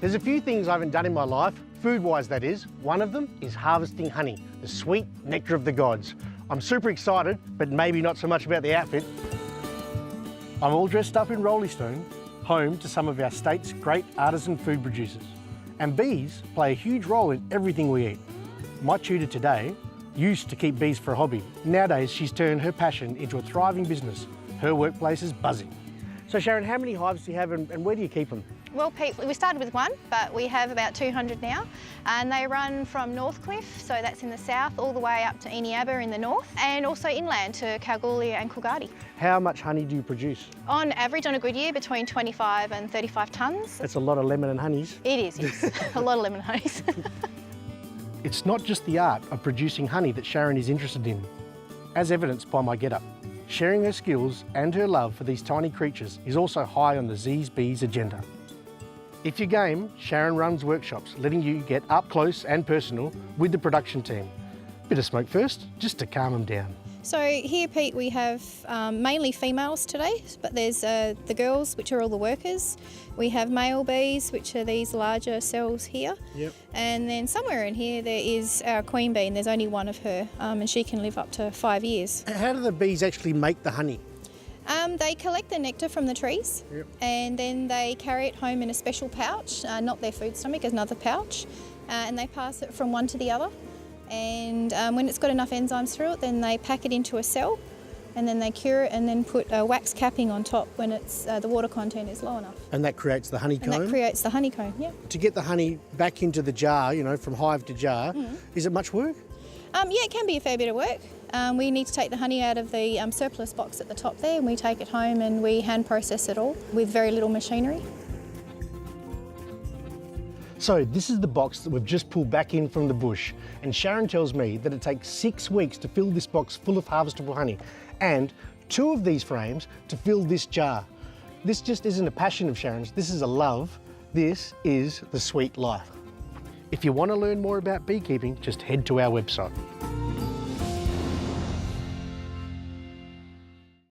There's a few things I haven't done in my life, food-wise that is. One of them is harvesting honey, the sweet nectar of the gods. I'm super excited, but maybe not so much about the outfit. I'm all dressed up in Rolly Stone, home to some of our state's great artisan food producers. And bees play a huge role in everything we eat. My tutor today used to keep bees for a hobby. Nowadays, she's turned her passion into a thriving business. Her workplace is buzzing. So Sharon, how many hives do you have and where do you keep them? Well, Pete, we started with one, but we have about 200 now, and they run from Northcliffe, so that's in the south, all the way up to Eneabba in the north, and also inland to Kalgoorlie and Coolgardie. How much honey do you produce? On average, on a good year, between 25 and 35 tonnes. That's a lot of lemon and honeys. It is, yes. A lot of lemon honeys. It's not just the art of producing honey that Sharon is interested in, as evidenced by my getup. Sharing her skills and her love for these tiny creatures is also high on the Zeez Beez agenda. If you're game, Sharon runs workshops, letting you get up close and personal with the production team. Bit of smoke first, just to calm them down. So here, Pete, we have mainly females today, but there's the girls, which are all the workers. We have male bees, which are these larger cells here. Yep. And then somewhere in here there is our queen bee, and there's only one of her, and she can live up to 5 years. How do the bees actually make the honey? They collect the nectar from the trees, Yep. and then they carry it home in a special pouch, not their food stomach, another pouch, and they pass it from one to the other. And when it's got enough enzymes through it, then they pack it into a cell, and then they cure it and then put a wax capping on top when it's the water content is low enough. And that creates the honeycomb? And that creates the honeycomb, yeah. To get the honey back into the jar, you know, from hive to jar, is it much work? Yeah, it can be a fair bit of work. We need to take the honey out of the surplus box at the top there, and we take it home and we hand process it all with very little machinery. So this is the box that we've just pulled back in from the bush, and Sharon tells me that it takes 6 weeks to fill this box full of harvestable honey, and 2 of these frames to fill this jar. This just isn't a passion of Sharon's, this is a love. This is the sweet life. If you want to learn more about beekeeping, just head to our website.